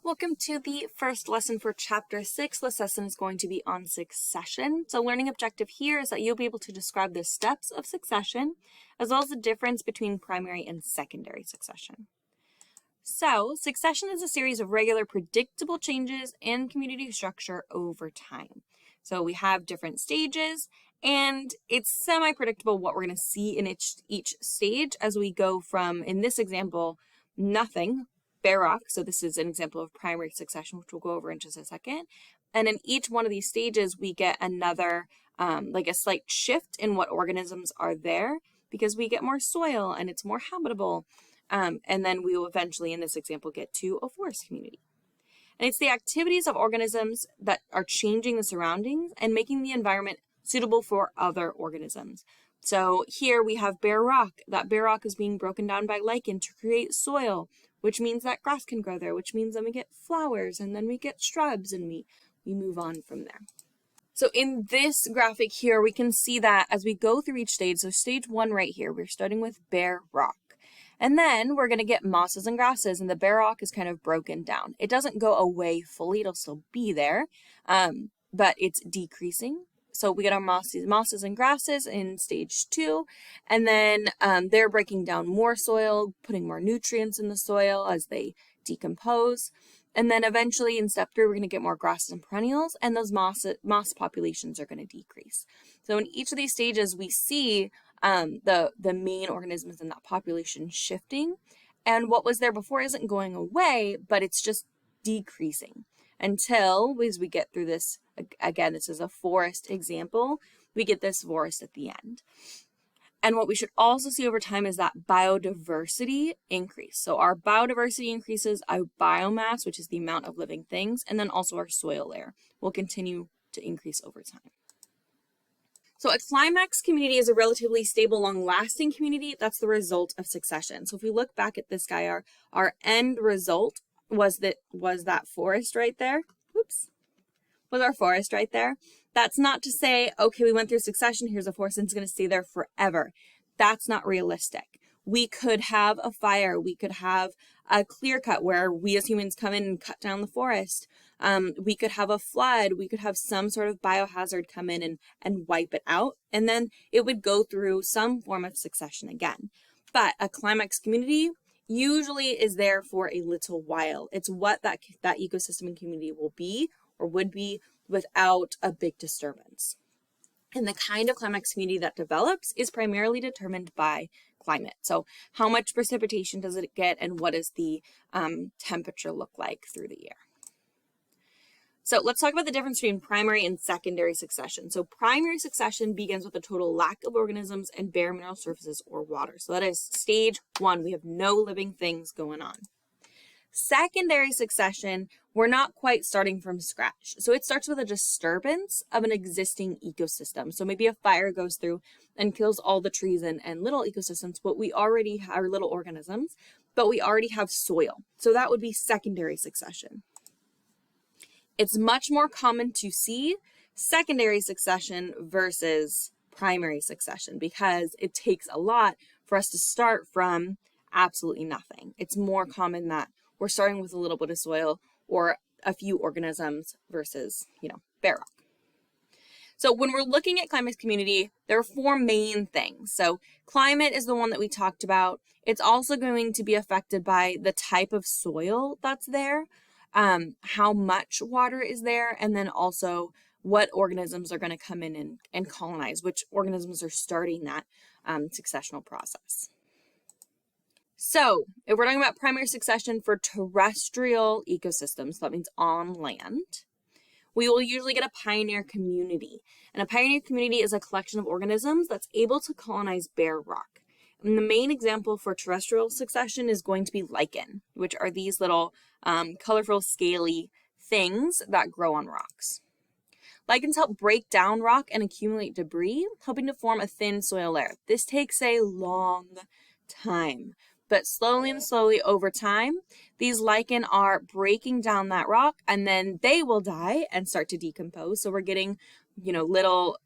Welcome to the first lesson for Chapter 6. This lesson is going to be on succession. So learning objective here is that you'll be able to describe the steps of succession, as well as the difference between primary and secondary succession. So succession is a series of regular, predictable changes in community structure over time. So we have different stages, and it's semi-predictable what we're going to see in each stage as we go from, in this example, nothing, bare rock. So this is an example of primary succession, which we'll go over in just a second. And in each one of these stages, we get another, like a slight shift in what organisms are there because we get more soil and it's more habitable. And then we will eventually, in this example, get to a forest community. And it's the activities of organisms that are changing the surroundings and making the environment suitable for other organisms. So here we have bare rock. That bare rock is being broken down by lichen to create soil, which means that grass can grow there, which means then we get flowers and then we get shrubs and we move on from there. So in this graphic here, we can see that as we go through each stage, so stage 1 right here, we're starting with bare rock. And then we're going to get mosses and grasses, and the bare rock is kind of broken down. It doesn't go away fully, it'll still be there, but it's decreasing. So we get our mosses and grasses in stage 2, and then they're breaking down more soil, putting more nutrients in the soil as they decompose. And then eventually in step 3, we're going to get more grasses and perennials, and those moss populations are going to decrease. So in each of these stages, we see the main organisms in that population shifting, and what was there before isn't going away, but it's just decreasing until, as we get through this, again, this is a forest example, we get this forest at the end. And what we should also see over time is that biodiversity increase. So our biodiversity increases, our biomass, which is the amount of living things, and then also our soil layer will continue to increase over time. So a climax community is a relatively stable, long-lasting community. That's the result of succession. So if we look back at this guy, our end result was that forest right there. Oops. Was our forest right there. That's not to say, okay, we went through succession, here's a forest and it's going to stay there forever. That's not realistic. We could have a fire, we could have a clear cut where we as humans come in and cut down the forest. We could have a flood, we could have some sort of biohazard come in and wipe it out, and then it would go through some form of succession again. But a climax community usually is there for a little while. It's what that ecosystem and community will be or would be without a big disturbance. And the kind of climax community that develops is primarily determined by climate. So how much precipitation does it get and what does the temperature look like through the year? So let's talk about the difference between primary and secondary succession. So primary succession begins with a total lack of organisms and bare mineral surfaces or water. So that is stage 1. We have no living things going on. Secondary succession, we're not quite starting from scratch. So it starts with a disturbance of an existing ecosystem. So maybe a fire goes through and kills all the trees and little ecosystems, but we already have little organisms, but we already have soil. So that would be secondary succession. It's much more common to see secondary succession versus primary succession because it takes a lot for us to start from absolutely nothing. It's more common that we're starting with a little bit of soil or a few organisms versus, bare rock. So when we're looking at climax community, there are 4 main things. So climate is the one that we talked about. It's also going to be affected by the type of soil that's there, how much water is there, and then also what organisms are going to come in and colonize, which organisms are starting that successional process. So if we're talking about primary succession for terrestrial ecosystems, that means on land, we will usually get a pioneer community. And a pioneer community is a collection of organisms that's able to colonize bare rock. And the main example for terrestrial succession is going to be lichen, which are these little colorful, scaly things that grow on rocks. Lichens help break down rock and accumulate debris, helping to form a thin soil layer. This takes a long time. But slowly and slowly over time, these lichen are breaking down that rock and then they will die and start to decompose. So we're getting, little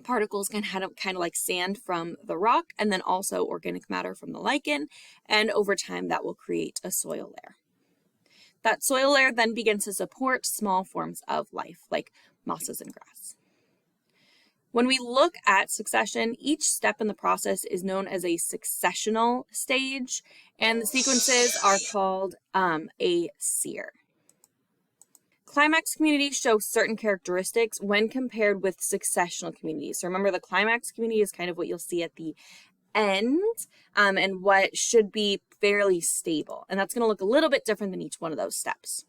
particles kind of like sand from the rock and then also organic matter from the lichen. And over time that will create a soil layer. That soil layer then begins to support small forms of life, like mosses and grass. When we look at succession, each step in the process is known as a successional stage, and the sequences are called a seer. Climax communities show certain characteristics when compared with successional communities. So remember, the climax community is kind of what you'll see at the end, and what should be fairly stable. And that's going to look a little bit different than each one of those steps.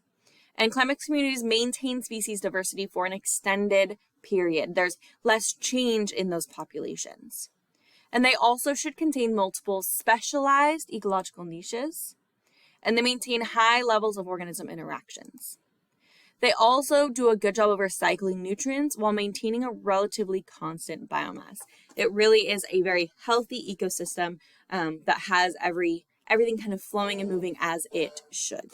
And climax communities maintain species diversity for an extended period. There's less change in those populations. And they also should contain multiple specialized ecological niches, and they maintain high levels of organism interactions. They also do a good job of recycling nutrients while maintaining a relatively constant biomass. It really is a very healthy ecosystem that has everything kind of flowing and moving as it should.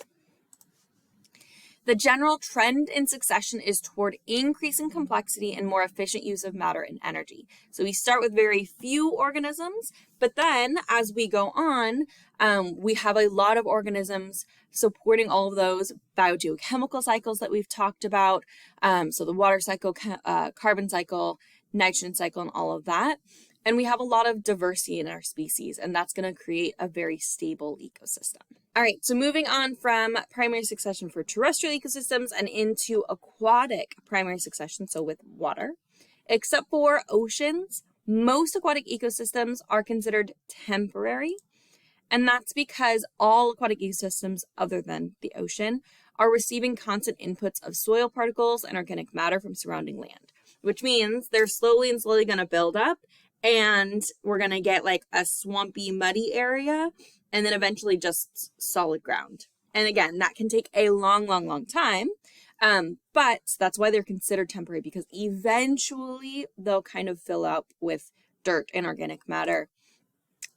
The general trend in succession is toward increasing complexity and more efficient use of matter and energy. So we start with very few organisms, but then as we go on, we have a lot of organisms supporting all of those biogeochemical cycles that we've talked about. So the water cycle, carbon cycle, nitrogen cycle, and all of that. And we have a lot of diversity in our species, and that's going to create a very stable ecosystem. All right, so moving on from primary succession for terrestrial ecosystems and into aquatic primary succession, so with water. Except for oceans, most aquatic ecosystems are considered temporary, and that's because all aquatic ecosystems other than the ocean are receiving constant inputs of soil particles and organic matter from surrounding land, which means they're slowly going to build up, and we're going to get like a swampy, muddy area, and then eventually just solid ground. And again, that can take a long time, but that's why they're considered temporary, because eventually they'll kind of fill up with dirt and organic matter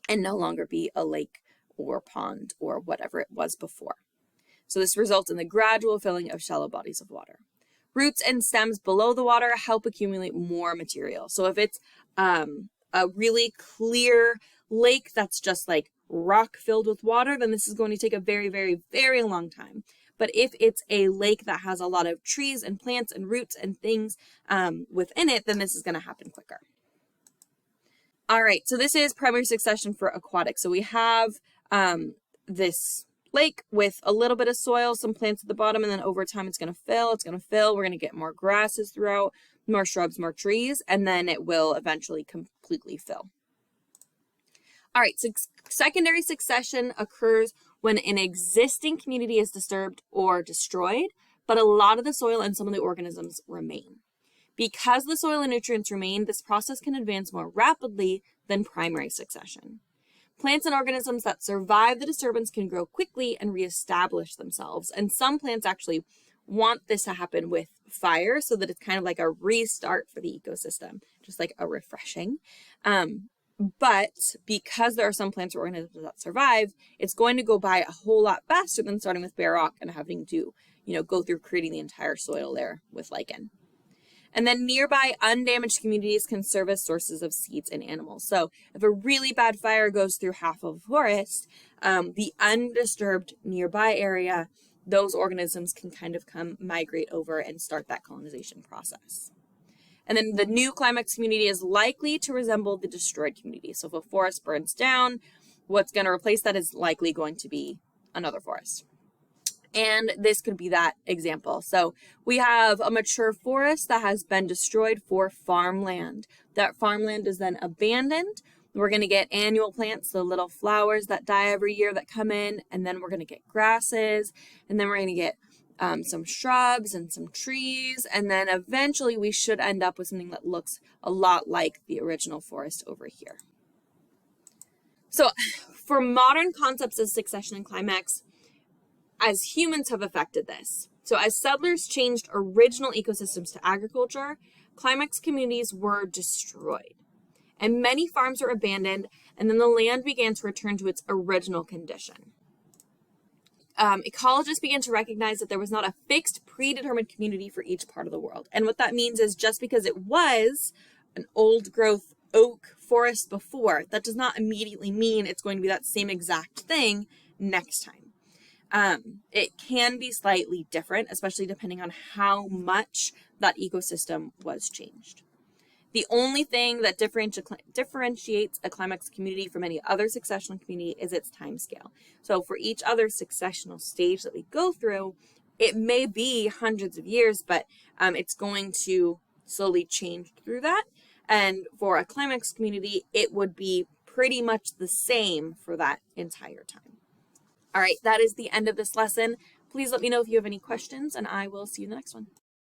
and no longer be a lake or pond or whatever it was before. So this results in the gradual filling of shallow bodies of water. Roots and stems below the water help accumulate more material. So if it's a really clear lake that's just like rock filled with water, then this is going to take a very long time. But if it's a lake that has a lot of trees and plants and roots and things within it, then this is going to happen quicker. All right, so this is primary succession for aquatic. So we have this lake with a little bit of soil, some plants at the bottom, and then over time it's going to fill. We're going to get more grasses throughout, more shrubs, more trees, and then it will eventually completely fill. All right, so secondary succession occurs when an existing community is disturbed or destroyed, but a lot of the soil and some of the organisms remain. Because the soil and nutrients remain, this process can advance more rapidly than primary succession. Plants and organisms that survive the disturbance can grow quickly and reestablish themselves. And some plants actually want this to happen with fire so that it's kind of like a restart for the ecosystem, just like a refreshing. But because there are some plants or organisms that survive, it's going to go by a whole lot faster than starting with bare rock and having to, go through creating the entire soil layer with lichen. And then nearby undamaged communities can serve as sources of seeds and animals. So if a really bad fire goes through half of a forest, the undisturbed nearby area, those organisms can kind of migrate over and start that colonization process. And then the new climax community is likely to resemble the destroyed community. So if a forest burns down, what's going to replace that is likely going to be another forest. And this could be that example. So we have a mature forest that has been destroyed for farmland. That farmland is then abandoned. We're going to get annual plants, the little flowers that die every year that come in, and then we're going to get grasses, and then we're going to get some shrubs and some trees, and then eventually we should end up with something that looks a lot like the original forest over here. So for modern concepts of succession and climax, as humans have affected this. So as settlers changed original ecosystems to agriculture, climax communities were destroyed. And many farms were abandoned, and then the land began to return to its original condition. Ecologists began to recognize that there was not a fixed, predetermined community for each part of the world. And what that means is just because it was an old growth oak forest before, that does not immediately mean it's going to be that same exact thing next time. it can be slightly different, especially depending on how much that ecosystem was changed. The only thing that differentiates a climax community from any other successional community is its time scale. So for each other successional stage that we go through, it may be hundreds of years, but it's going to slowly change through that. And for a climax community, it would be pretty much the same for that entire time. All right, that is the end of this lesson. Please let me know if you have any questions, and I will see you in the next one.